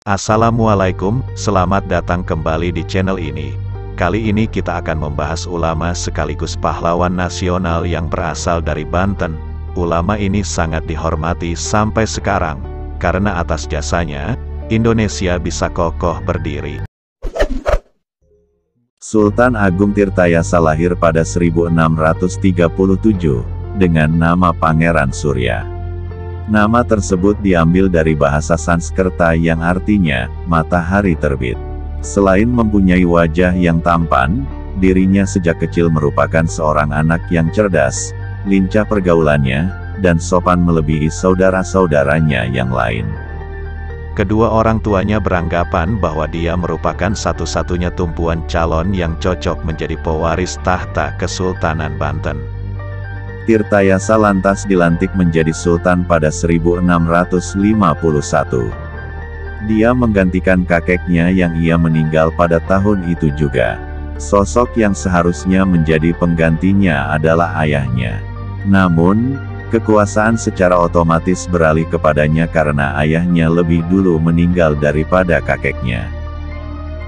Assalamualaikum, selamat datang kembali di channel ini. Kali ini kita akan membahas ulama sekaligus pahlawan nasional yang berasal dari Banten. Ulama ini sangat dihormati sampai sekarang, karena atas jasanya, Indonesia bisa kokoh berdiri. Sultan Agung Tirtayasa lahir pada 1637, dengan nama Pangeran Surya. Nama tersebut diambil dari bahasa Sanskerta yang artinya, matahari terbit. Selain mempunyai wajah yang tampan, dirinya sejak kecil merupakan seorang anak yang cerdas, lincah pergaulannya, dan sopan melebihi saudara-saudaranya yang lain. Kedua orang tuanya beranggapan bahwa dia merupakan satu-satunya tumpuan calon yang cocok menjadi pewaris tahta Kesultanan Banten. Tirtayasa lantas dilantik menjadi sultan pada 1651. Dia menggantikan kakeknya yang ia meninggal pada tahun itu juga. Sosok yang seharusnya menjadi penggantinya adalah ayahnya. Namun, kekuasaan secara otomatis beralih kepadanya karena ayahnya lebih dulu meninggal daripada kakeknya.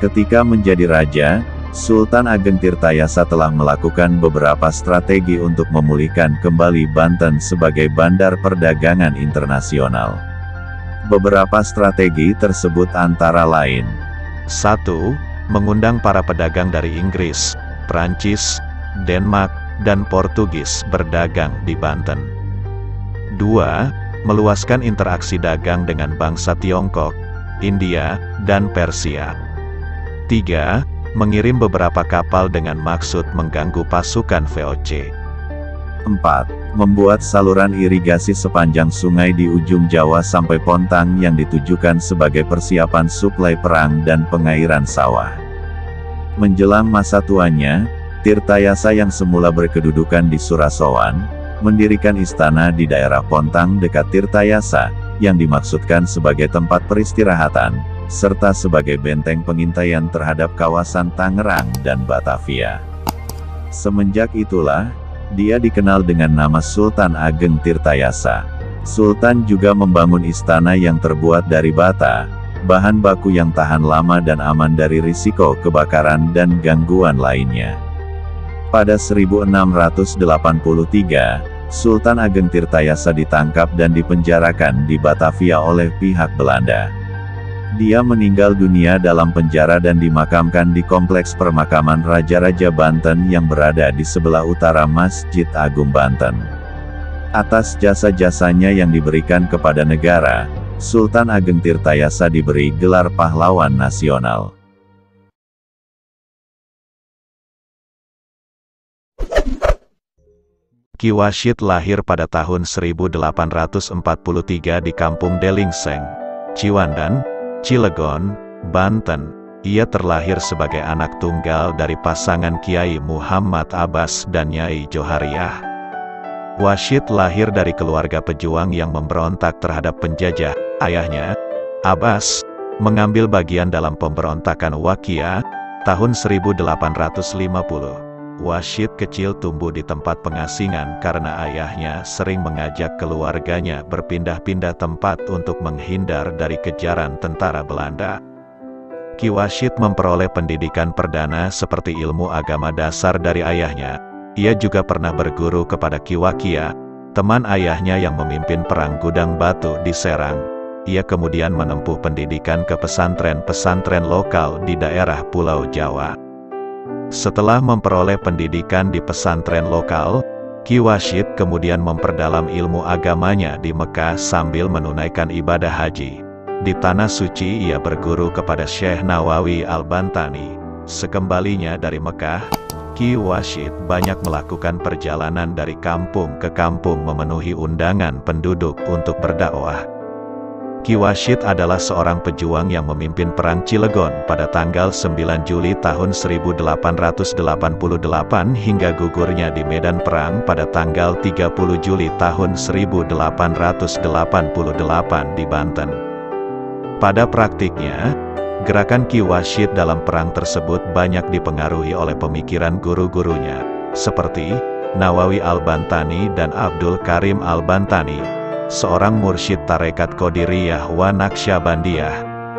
Ketika menjadi raja, Sultan Ageng Tirtayasa telah melakukan beberapa strategi untuk memulihkan kembali Banten sebagai bandar perdagangan internasional. Beberapa strategi tersebut antara lain: 1. Mengundang para pedagang dari Inggris, Prancis, Denmark, dan Portugis berdagang di Banten. 2. Meluaskan interaksi dagang dengan bangsa Tiongkok, India, dan Persia. 3. Mengirim beberapa kapal dengan maksud mengganggu pasukan VOC. 4. Membuat saluran irigasi sepanjang sungai di ujung Jawa sampai Pontang yang ditujukan sebagai persiapan suplai perang dan pengairan sawah. Menjelang masa tuanya, Tirtayasa yang semula berkedudukan di Surasowan, mendirikan istana di daerah Pontang dekat Tirtayasa, yang dimaksudkan sebagai tempat peristirahatan, serta sebagai benteng pengintaian terhadap kawasan Tangerang dan Batavia. Semenjak itulah, dia dikenal dengan nama Sultan Ageng Tirtayasa. Sultan juga membangun istana yang terbuat dari bata, bahan baku yang tahan lama dan aman dari risiko kebakaran dan gangguan lainnya. Pada 1683, Sultan Ageng Tirtayasa ditangkap dan dipenjarakan di Batavia oleh pihak Belanda. Dia meninggal dunia dalam penjara dan dimakamkan di Kompleks Permakaman Raja-Raja Banten yang berada di sebelah utara Masjid Agung Banten. Atas jasa-jasanya yang diberikan kepada negara, Sultan Ageng Tirtayasa diberi gelar pahlawan nasional. Ki Washid lahir pada tahun 1843 di Kampung Delingseng, Ciwandan, Cilegon, Banten. Ia terlahir sebagai anak tunggal dari pasangan Kiai Muhammad Abbas dan Nyai Johariah. Washid lahir dari keluarga pejuang yang memberontak terhadap penjajah. Ayahnya, Abbas, mengambil bagian dalam pemberontakan Wakia, tahun 1850. Washid kecil tumbuh di tempat pengasingan karena ayahnya sering mengajak keluarganya berpindah-pindah tempat untuk menghindar dari kejaran tentara Belanda. Ki Washid memperoleh pendidikan perdana seperti ilmu agama dasar dari ayahnya. Ia juga pernah berguru kepada Ki Wakia, teman ayahnya yang memimpin Perang Gudang Batu di Serang. Ia kemudian menempuh pendidikan ke pesantren-pesantren lokal di daerah Pulau Jawa. Setelah memperoleh pendidikan di pesantren lokal, Ki Washid kemudian memperdalam ilmu agamanya di Mekah sambil menunaikan ibadah haji. Di Tanah Suci ia berguru kepada Syekh Nawawi Al-Bantani. Sekembalinya dari Mekah, Ki Washid banyak melakukan perjalanan dari kampung ke kampung memenuhi undangan penduduk untuk berdakwah. Ki Washid adalah seorang pejuang yang memimpin Perang Cilegon pada tanggal 9 Juli tahun 1888 hingga gugurnya di medan perang pada tanggal 30 Juli tahun 1888 di Banten. Pada praktiknya, gerakan Ki Washid dalam perang tersebut banyak dipengaruhi oleh pemikiran guru-gurunya, seperti Nawawi Al-Bantani dan Abdul Karim Al-Bantani, seorang mursyid tarekat Qadiriyah wa Naqsyabandiyah.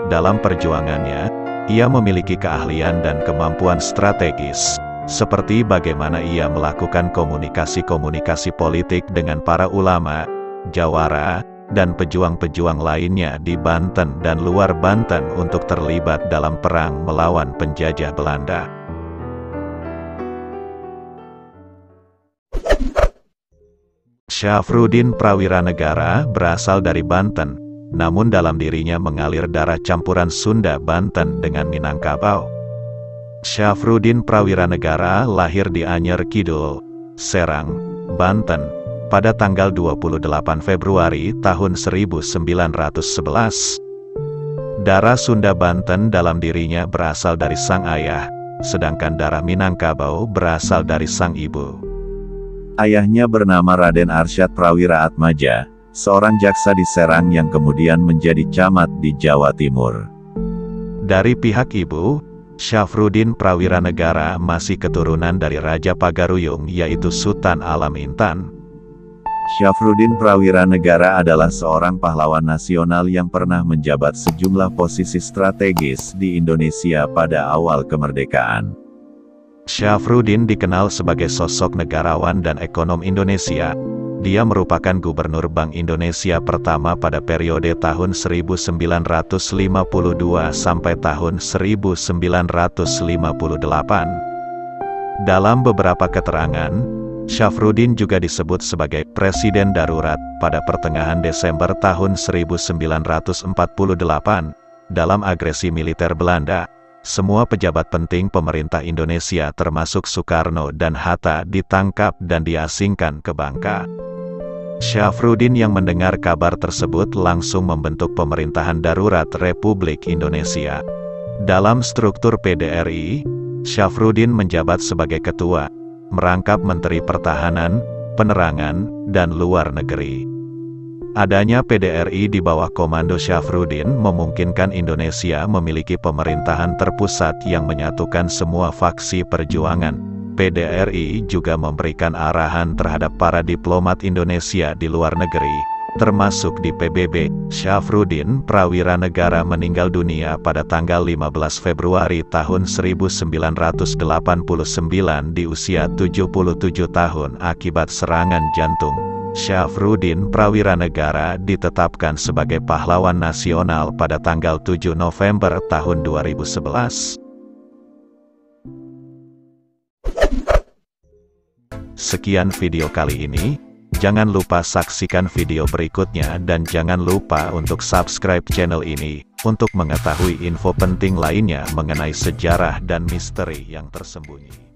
Dalam perjuangannya, ia memiliki keahlian dan kemampuan strategis, seperti bagaimana ia melakukan komunikasi-komunikasi politik dengan para ulama, jawara, dan pejuang-pejuang lainnya di Banten dan luar Banten untuk terlibat dalam perang melawan penjajah Belanda. Syafruddin Prawiranegara berasal dari Banten, namun dalam dirinya mengalir darah campuran Sunda Banten dengan Minangkabau. Syafruddin Prawiranegara lahir di Anyer Kidul, Serang, Banten, pada tanggal 28 Februari tahun 1911. Darah Sunda Banten dalam dirinya berasal dari sang ayah, sedangkan darah Minangkabau berasal dari sang ibu. Ayahnya bernama Raden Arsyad Prawira Atmaja, seorang jaksa di Serang yang kemudian menjadi camat di Jawa Timur. Dari pihak ibu, Syafruddin Prawiranegara masih keturunan dari Raja Pagaruyung yaitu Sultan Alam Intan. Syafruddin Prawiranegara adalah seorang pahlawan nasional yang pernah menjabat sejumlah posisi strategis di Indonesia pada awal kemerdekaan. Syafruddin dikenal sebagai sosok negarawan dan ekonom Indonesia. Dia merupakan Gubernur Bank Indonesia pertama pada periode tahun 1952 sampai tahun 1958. Dalam beberapa keterangan, Syafruddin juga disebut sebagai Presiden Darurat pada pertengahan Desember tahun 1948 dalam agresi militer Belanda. Semua pejabat penting pemerintah Indonesia termasuk Soekarno dan Hatta ditangkap dan diasingkan ke Bangka. Syafruddin yang mendengar kabar tersebut langsung membentuk pemerintahan darurat Republik Indonesia. Dalam struktur PDRI, Syafruddin menjabat sebagai ketua, merangkap Menteri Pertahanan, Penerangan, dan Luar Negeri. Adanya PDRI di bawah komando Syafruddin memungkinkan Indonesia memiliki pemerintahan terpusat yang menyatukan semua faksi perjuangan. PDRI juga memberikan arahan terhadap para diplomat Indonesia di luar negeri, termasuk di PBB. Syafruddin Prawiranegara meninggal dunia pada tanggal 15 Februari tahun 1989 di usia 77 tahun akibat serangan jantung. Syafruddin Prawiranegara ditetapkan sebagai pahlawan nasional pada tanggal 7 November tahun 2011. Sekian video kali ini. Jangan lupa saksikan video berikutnya dan jangan lupa untuk subscribe channel ini, untuk mengetahui info penting lainnya mengenai sejarah dan misteri yang tersembunyi.